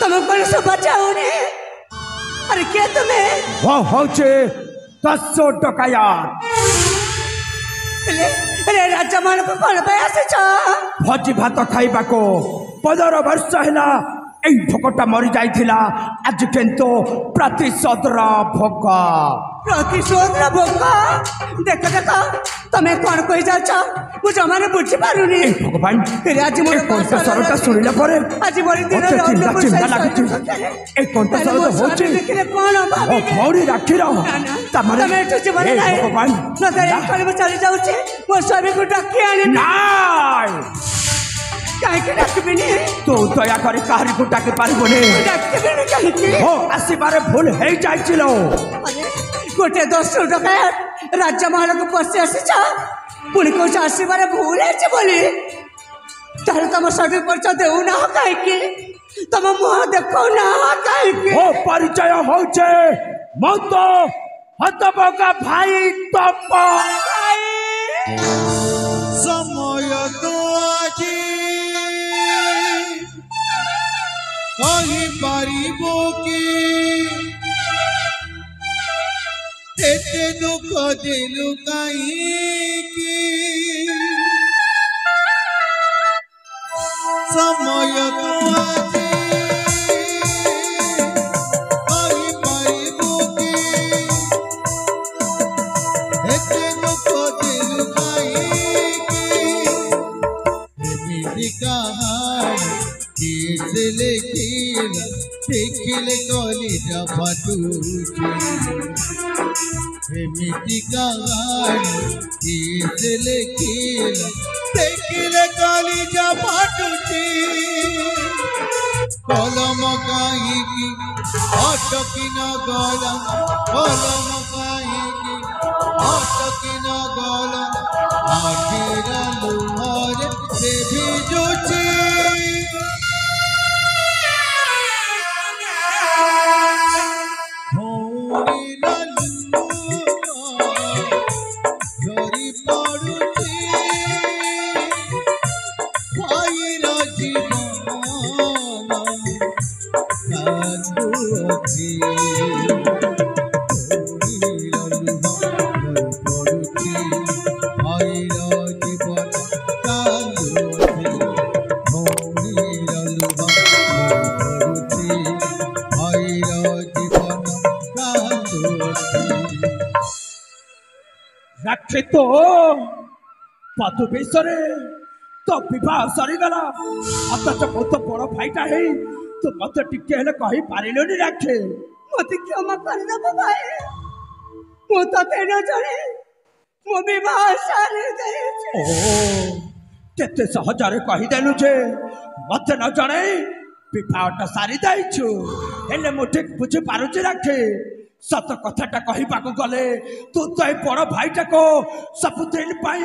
तुम कौन सो बचाओने? अरे क्या तुम्हें? वो होचे 10 डकायत। अरे राजा मान को कौन पैसे चा? भोजी भात खाइबा को 15 वर्ष हैला ए भोकटा मरी जाइथिला आज केंतो प्रतिशोधर भोक। प्रतिशोधर भोक? देखो देखो तमे कौन कहि जाछ मु जमाने बुझी पारुनी। भगवान आज मोर कोनता सरटा सुनिला परे आज मोर दिन रे चिंता लागे ए कोनता सरटा होची देखले कोन भाबी भौरी राखी रहो तमारे तमे तो जीवन नाही भगवान न तेरे कल चली जाउछे मोर स्वामी को डाकी आने नाय काहे के डाकबिनी तो दया करे काहरी को डाके पारिबोने डाकबिनी काहे के हो आसीबारे भूल हे जाइछिलो। अरे गोटे 10 डकायत राजा महल को पसे आसीछ पुणी को आसीबारे भूल है बोली तार तुम स्वामी परिचय देउ ना काहे के तुम मुह देखो ना काहे के हो परिचय होचे मत हतबका भाई तप समय तो आजी कही पारिबो की एते दुख दिलु काईकी समय तो आजी कही पारिबो की एते दुख दिलु काईकी कहानी किस लिखिला देखिले कलिजा फाटुची एमिति कहानी किस लिखिला देखिले कलिजा फाटुची कलम काहीकी अटकी न गला कलम काहीकी अटकी न गला आखिर लुहरे से भिजुची राखे तो पदु बेसरे तो विवाह सरीगला अतच मो तो बड़ भाईटा है तो मत टिके हेले कहि पारिलोनी राखे मते क्षमा कर दे भाई मो तो तेनो जणे मो विवाह सारी दे ओ केते सहजरे कहि देनु छे मते न जणे विवाहटा सारी दाइछु हेले मो ठीक बुझी पारुची राखे सत कथाटा कहिबाको गले तू तो बड़ भाईटा को सबुदिन पाई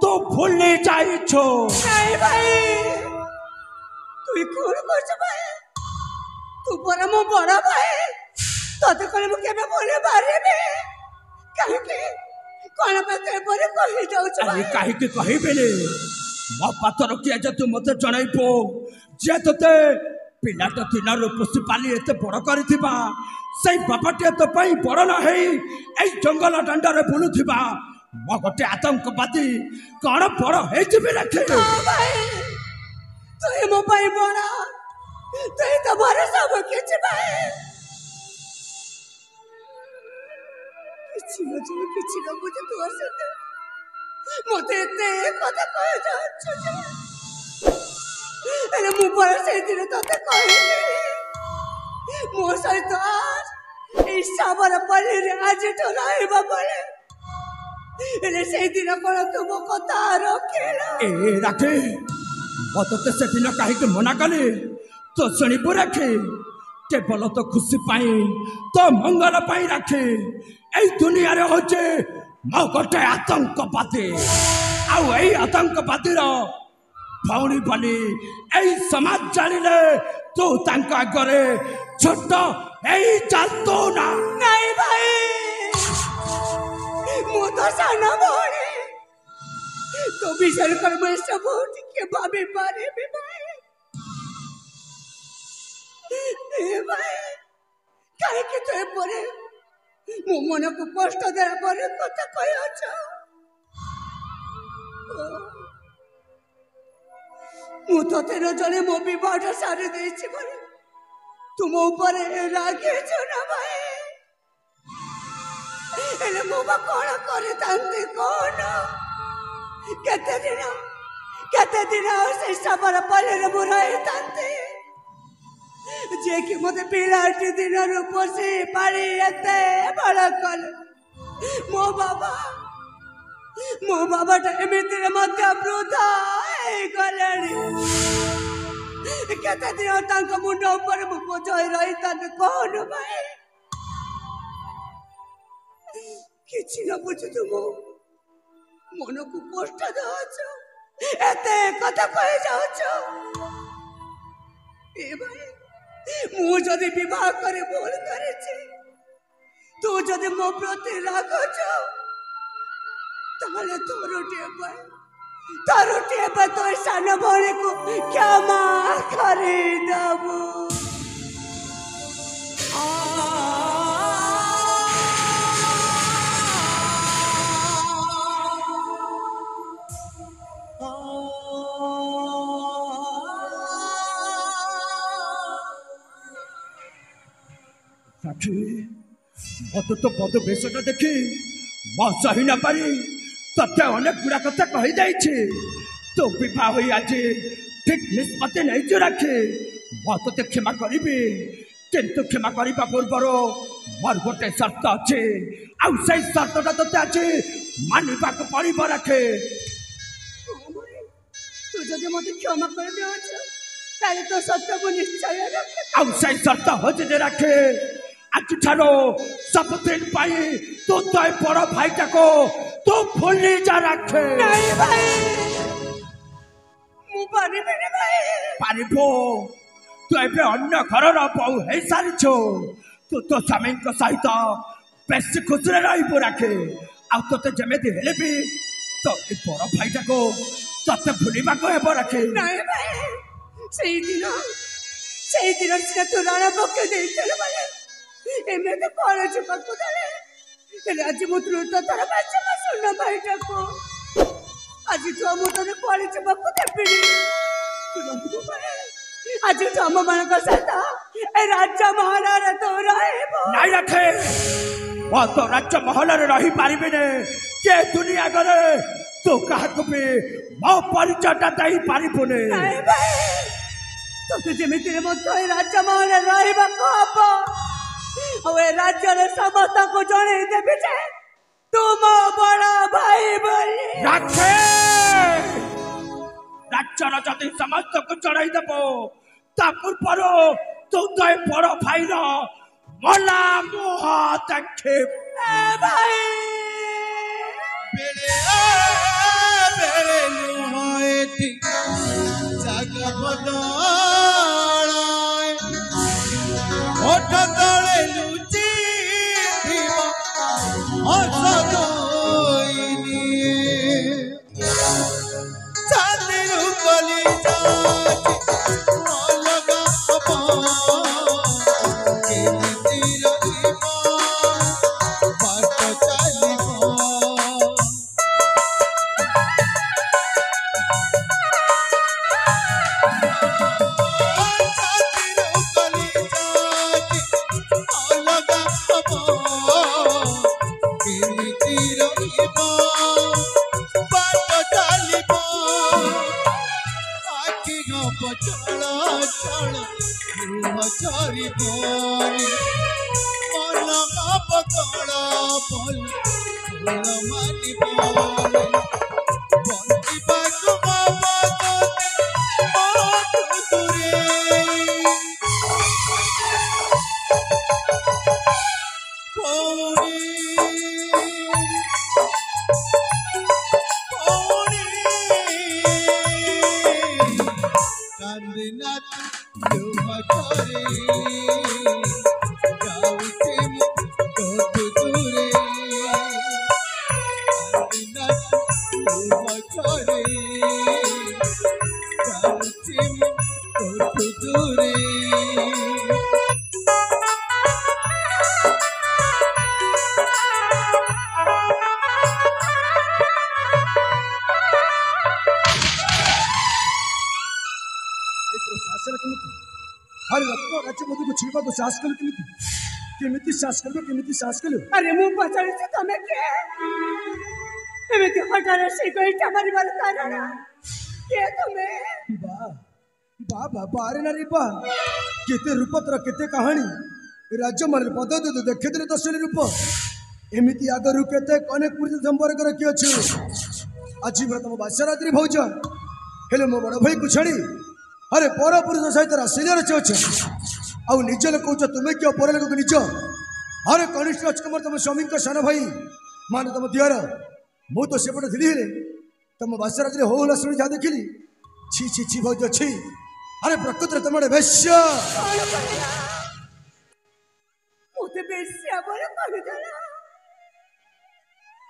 तू भूली जाइछो। नहीं भाई तू कौन करछ भाई तू पर मो बड़ भाई तते कोले मु केबे बोले बारे में काहे के कोन पते बोले कहि जाउछ भाई काहे के कहिबेले मो पातर किया जे तू मते जणाइबो जे तते पिलाटा दिनरु पुष्टि पाली एते बड़ करथिबा सही बापाटे तो पाई बड़ ना है ए जंगल डंडा रे बुलुथिबा मो गोटे आतंकवादी कौन बड़ है जिबे रखे भाई तू मो भाई बड़ा तू तो बड़ा सब किछ भाई किछ न बुझे तू असते मोते एते कथा कह जाछ अरे मु पर से दिन तते कहि मो सहित ईश्वर पल्ली आज तो नहीं बाबले एले से दिन कोन तुम कथा रखेला ए राखे मत तो से दिन काहे के मना कले तो सुनिबो राखे केवल तो खुशी पाई तो मंगल पाई राखे ए दुनिया रे होचे मो गोटे आतंकवादी आउ ए आतंकवादी रो भौणी बनी ए समाज जानिले तू तांका आगरे छोट ए चालतो ना नहीं भाई मु तो साना भौणी तो विचार कर मैं सब के बाबे बारे में भाई ଭାଇ କାହିଁକି ତୁ ଏପରି ମୋ ମନକୁ କଷ୍ଟ ଦେଲା ପରେ କଥା କହିଅଛ? ମୁଁ ତତେ ନ ଜଣେ ମୋ ବିବାହଟା ସାରି ଦେଇଛି ବୋଲି ତୁମ ଉପରେ ରାଗିଛ ନା ଭାଇ? ହେଲେ ମୁଁ ବା କଣ କରିଥାନ୍ତି କଣ? କେତେ ଦିନ ଆଉ ସେ ସାବର ପଲ୍ଲୀରେ ମୁଁ ରହିଥାନ୍ତି ଯିଏକି ମତେ ପିଲାଟି ଦିନରୁ ପୋଷି ପାଳି ଏତେ ବଡ଼ କଲେ। ମୋ ବାବାଟା ଏମିତିରେ ମଧ୍ୟ ବୃଦ୍ଧ ହେଇଗଲେଣି। କେତେ ଦିନ ତାଙ୍କ ମୁଣ୍ଡ ଉପରେ ମୁଁ ବୋଝ ହୋଇ ରହିଥାନ୍ତି କଣ ଭାଇ? କିଛି ନ ବୁଝି ତୁ ମୋ ମନକୁ କଷ୍ଟ ଦେଉଛ, ଏତେ କଥା କହି ଯାଉଛ। ମୁଁ ଯଦି ବିବାହ କରି ଭୁଲ କରିଛି, ତୁ ଯଦି ମୋ ପ୍ରତି ରାଗୁଛ, ତାହେଲେ ତୋରଟିଏ ପାଇଁ ତୋ ସାନ ଭଉଣୀକୁ କ୍ଷମା କରିଦେବୁ। ମତେ ତ ବଦ ବେଶଟା ଦେଖି ମୁଁ ସହି ନ ପାରି ତତେ ଅନେକ ଗୁଡ଼ା କଥା କହିଯାଇଛି। ତୁ ବିବାହ ହୋଇ ଆଜି ଠିକ ନିଷ୍ପତ୍ତି ନେଇଛୁ ରାକ୍ଷୀ। ମୁଁ ତତେ କ୍ଷମା କରିବି, କିନ୍ତୁ କ୍ଷମା କରିବା ପୂର୍ବରୁ ମୋର ଗୋଟେ ସର୍ତ୍ତ ଅଛି, ଆଉ ସେଇ ସର୍ତ୍ତଟା ତତେ ଆଜି ମାନିବାକୁ ପଡ଼ିବ ରାକ୍ଷୀ। ତୁ ଯଦି ମତେ କ୍ଷମା କରିଦେଉଛୁ ତାହେଲେ ତୋ ସର୍ତ୍ତ ମୁଁ ନିଶ୍ଚୟ ରଖିବି। ଆଉ ସେଇ ସର୍ତ୍ତ ହଉଛି ଯେ ରାକ୍ଷୀ, ଆଜିଠାରୁ ସବୁଦିନ ପାଇଁ ତୁ ତ ଏ ବଡ଼ ଭାଇଟାକୁ ତୁ ଭୁଲି ଯା ରାକ୍ଷୀ। ନାଇଁ ଭାଇ, ମୁଁ ପାରିବିନି ଭାଇ। ପାରିବୁ? ତୁ ଏବେ ଅନ୍ୟ ଘରର ବୋହୂ ହେଇସାରିଛୁ। ତୁ ତୋ ସ୍ୱାମୀଙ୍କ ସହିତ ବେଶୀ ଖୁସିରେ ରହିବୁ ରାକ୍ଷୀ। ଆଉ ତୋତେ ଯେମିତି ହେଲେ ବି ତ ଏ ବଡ଼ ଭାଇଟାକୁ ତତେ ଭୁଲିବାକୁ ହେବ ରାକ୍ଷୀ। ନାଇଁ ଭାଇ, ସେଇଦିନ ସିନା ତୁ ରାଣ ପକେଇ ଦେଇଥିଲୁ ବୋଲି ଏମିତି ପଳଯିବାକୁ ଦେଲେ, ହେଲେ ଆଜି ମୁଁ ତୃତୀୟଥର ବାଛିବ ସୁନା ଭାଇଟାକୁ। ଆଜିଠୁ ମୁଁ ତୋତେ ପଳଯିବାକୁ ଦେବିନି। ଆଜିଠୁ ଆମମାନଙ୍କ ସହିତ ଏ ରାଜ୍ୟ ମହଲରେ ତୁ ରହିବୁ। ନାଇଁ ରାକ୍ଷୀ, ମୁଁ ତ ରାଜ୍ୟ ମହଲରେ ରହିପାରିବିନି। ଯେ ଦୁନିଆ ଆଗରେ ତୁ କାହାକୁ ବି ମୋ ପରିଚୟଟା ଦେଇପାରିବୁନି। ନାଇଁ ଭାଇ, ତୋତେ ଯେମିତିରେ ମଧ୍ୟ ଏ ରାଜ୍ୟ ମହଲରେ ରହିବାକୁ ହବ। ଆଉ ଏ ରାଜ୍ୟର ସମସ୍ତଙ୍କୁ ଜଣେଇ ଦେବି ଯେ ତୁ ମୋ ବଡ଼ ଭାଇ ବୋଲି। ରାଜ୍ୟର ଯଦି ସମସ୍ତଙ୍କୁ ଜଣେଇ ଦେବ, ତା ପୂର୍ବରୁ ତୁ ତ ଏ ବଡ଼ ଭାଇର ମଲା ମୁହଁ ଦେଖିବୁ। ଭାଇ ବେଳେ ନୁହଁ ଏଠି ଜାଗା ବଦଳାଏ, ଓଠ ତଳେ ଲୁଚି ଥିବ ହସ ଧୋଇନି। ଚାନ୍ଦିରୁ କଲି ଯାଉଛି ଅଲଗା ହବ, କେମିତି ରହିବ ବାଟ ଚାଲିବ। চরিবনি মন পকড় পল ফুল মানিবনি বঞ্চিବାକୁ মমততে দূরে কান্দিনা अरे रत्न राज्य मधु को छुईबा को साहस कलु केमिति साहस कलु अरे मु पचारिछि तमे के एमिति हटारे से गईटा मारिबार कारण के तुमे बा अरे नारी बा केते रूपत्र केते कहानी राज्य मन पद दे देखिले तो से रूप एमिति आगरु केते कनेक पुरुष संपर्क रखी अछि आज तुम बास्यरात्रि भौज हेले मो बड़ भाई को छड़ी अरे पर पुरुष सहित राशिले रचे अच्छे आउ निज लोग कौच तुम्हें क्यों पर लोग निज अरे कनिष्ठ राजकुमार तुम स्वामी सान भाई मान तुम दियर मु तो सेपटे थी तुम बास्यरात्रि हो होला शुणी जहाँ देखिली छी छी छी भौज छी अरे प्रकृत तुम बेश्य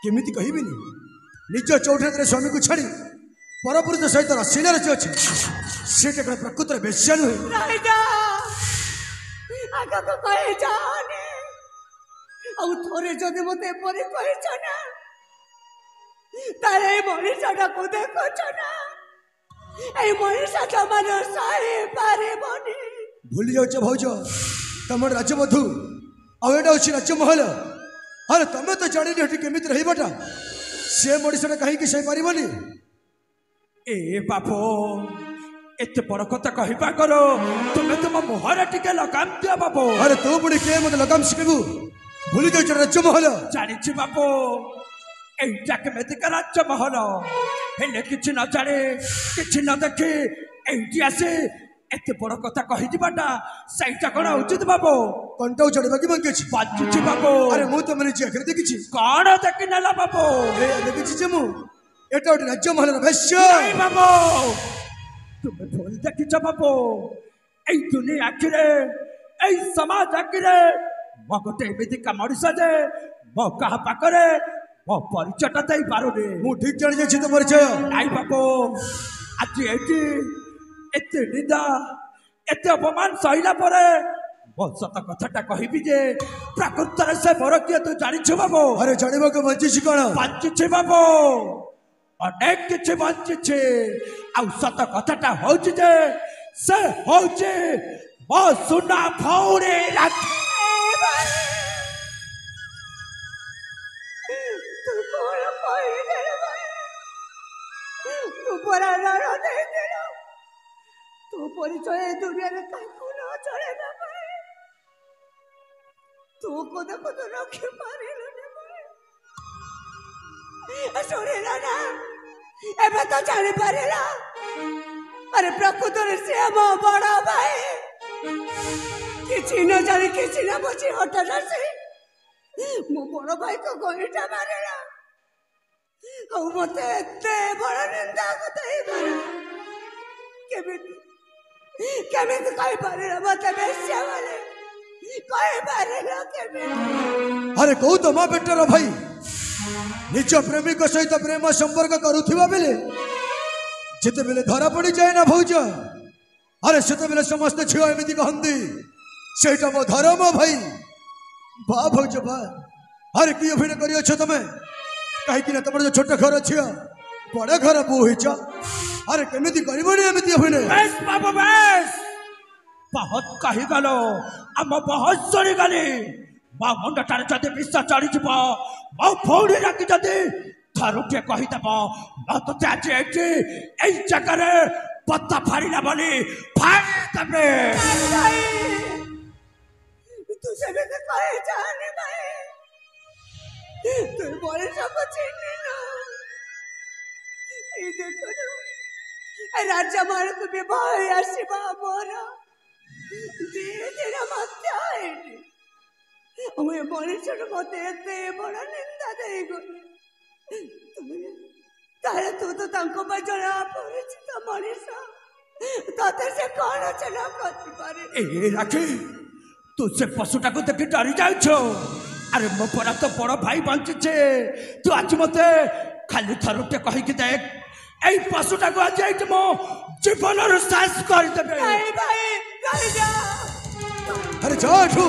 केमिति कहबिनी निज चौठारे स्वामी को छाड़ी परपुरुष सहित राशिले रचे अच्छे से प्रकृत बेश्या नुहे थोड़े जदि मत तारे मनीषा को देखुच ना मनीषा जमान सही पारे भूली जाऊच भौज तुम राजमधु आटा अच्छी राजमहल अरे तुम तो जानी हटी केमिति रहीबटा से मनीषा कहीं सही पारबनी ए बापो एत बड़ कथा कहवा करो तुम्हें तुम मुहर टिके लगाम दिया बापो अरे तू पुणी के मत लगाम शिखबू भूली जाऊच राजमहल जानी बापो एटा केमितिका राजमहल हेले किछि न जाने किछि न देखी एटी आसे एत बड़ कथा कहि दिबाटा सईटा कोन उचित बापो कंटा उचड़बा कि बाकी बाची बापो अरे मु तो मने जे देखिछि कोन देखि नला बापो ए देखिछि जे मु एटा ओटी राजमहल भैश्य बापो तुम्हें भूल देखिछ बापो ए दुनिया आखिरे ए समाज आखिरे मो गोटे एमितिका मनीषा जे मो कहा पाखरे मो परिचयटा दे पारुनी मु ठीक जानि जाछि तो परिचय नाइ बापो आज एटी एते निंदा एते अपमान सहिला परे मो सत कथाटा कहबी जे प्राकृतर से मोर किए तू जानिछु बापो अरे जानिबा को बंचिछि कोन बंचिछि बापो अनेक किछि बंचिछि आ सत कथाटा होछि जे से होछि मो सुना भौरे राख तू कोन कहि दे तू परा लड़ दे दे तू परिचय दुनिया रे काकू न चले ना पाए तू को रखे पारे ना सोरे ना एबे तो जाने पारे ना अरे प्रकृत रे से मो बड़ा भाई किछि न जाने किछि न बची हटा से मो बड़ भाई को गोईटा मारे ना औ मते एते बड़ निंदा कतई मारे केमिति केमिति कहि पारे ना मते बेश्या वाले कहि पारे ना केमिति अरे कौ तो मा बेटर भाई निज प्रेमिक सहित प्रेम संपर्क करुथिबा बेले जेते बेले धरा पड़ी जाए ना भौज अरे सेते बेले समस्त झियो एमिति कहंदी सेटा मो धर्म भाई बा भौज बा अरे की अभिनय करियो छ तमे काहे कि ना तमर जो छोट घर छियो बड़ घर बो हिच अरे केमिति करबनी एमिति अभिनय बस बाबू बस बहुत कही गलो हम बहुत सरी गली मो मुंडटार जदि विष चढ़ी जीव मो भौणी राखी जदि थरुटे कहीदेव मत आज एटी जगह पत्ता फाड़िला बोली फाड़ीदेवे तू से कहे जाने भाई तू बड़े सब चिन्ह ना ये देखो ना राजा मार को भी भाई आशीबा मोरा धीरे धीरे मत आए हमें मनीषा मत एते बड़ा निंदा दे तारे तू तो तांको बजड़ा परिचित मनीषा तते से कौन चला करती पारे ए राखी तू से पशुटा को देखि डरी जाउछो अरे मो परा तो बड़ भाई बंचिछे तू आज मते खाली थरुटे कहि कि देख ए पशुटा को आज एट मो जीवन रो सास कर देबे नहीं भाई कर जा अरे जा ठू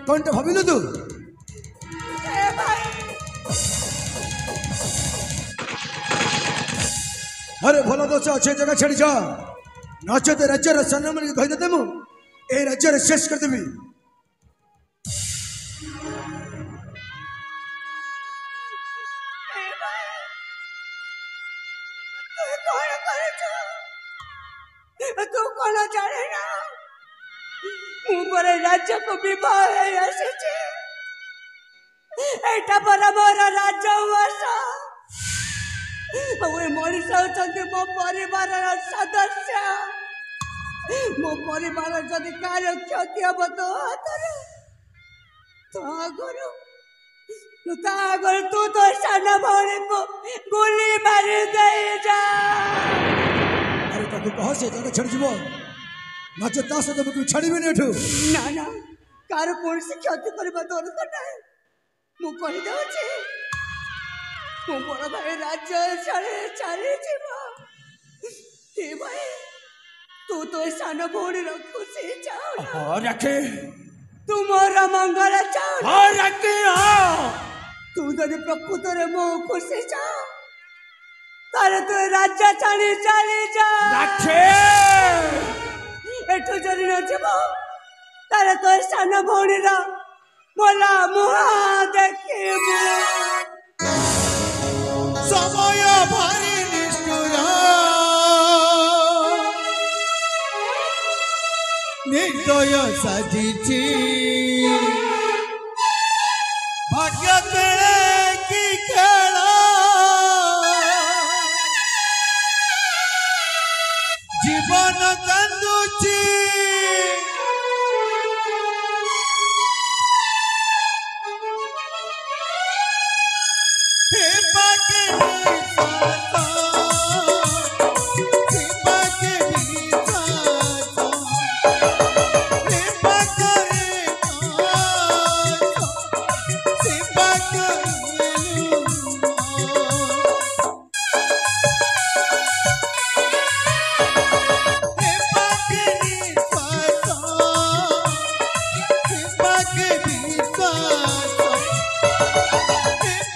कोन तो भाबिलु तू ए भाई अरे भला दोष अच्छे जगह छड़ी जा नाचते राज्य सन्ना मन कहि देते मु ए राज्य शेष कर देवी तू कौन जाने ना मुझे राज्य को विवाह आसी एटा पर मोर राज्य उवासा मनीष होती मो परिवार सदस्य मो परिवार जदि कार्य क्षति हम तो आगर तू तो सान भौणी को गुली मारी दे जा अरे ताको कह से जगह छड़ जीवो नाचे ता से तो छड़ीबे ने एठू ना ना कार कोन से क्षति करबा तोर कटा है मु कहि दउ छी मो बड़ भाई राज्य चले जीवा हे भाई तू तो सान भौणी रखु से चाउ हां रखे तू मोर मंगल चाउ हां रखे हां तू जदि प्रकृत रे मो खुशी चाउ तारे तू राज्य चली जा रखे एठू जदि न जीवो तारे तो सान भौणी रा मोला मुहा देखिबो समय भारी निष्ठुर निर्दय साजिछि भाग्य खेले की खेल जीवन कांदुछि हे पाके साता हे पाके साता हे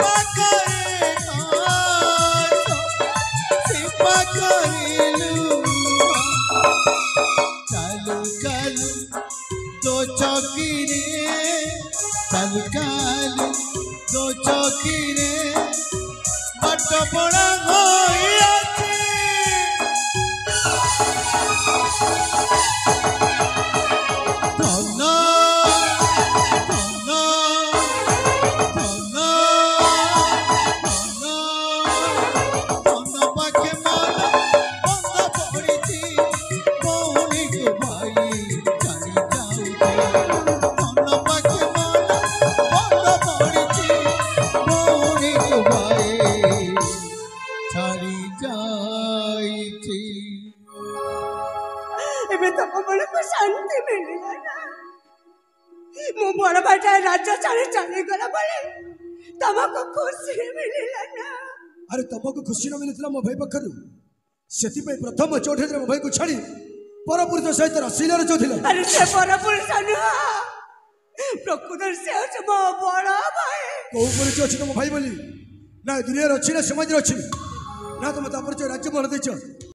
पाके हे पाके चालू चालू दो चौकी रे चालू चालू दो चौकी रे बट बड़ा होई अछि धन धन धन धन धन पाके माला बंद पड़िछि भौणी को भाई जानी जाउछि धन पाके माला बंद पड़िछि भौणी को भाई छाड़ी जाइछि एबे तो मन को शांति मिलिला ना मो बड़ भाई राज्य चली गला बले तमको खुशी मिलिला ना अरे तुमको खुशी न मिलता मो भाई पखरु सेति पे प्रथम चोठे मो भाई को छाड़ी परपुरुष सहित रसीला रे चोथिला अरे से परपुरुष न प्रकृत से हो मो बड़ भाई को परिचय अछि मो भाई बोली ना दुनिया रे अछि ना समाज रे अछि ना तुम ता परिचय राज्य मन देछ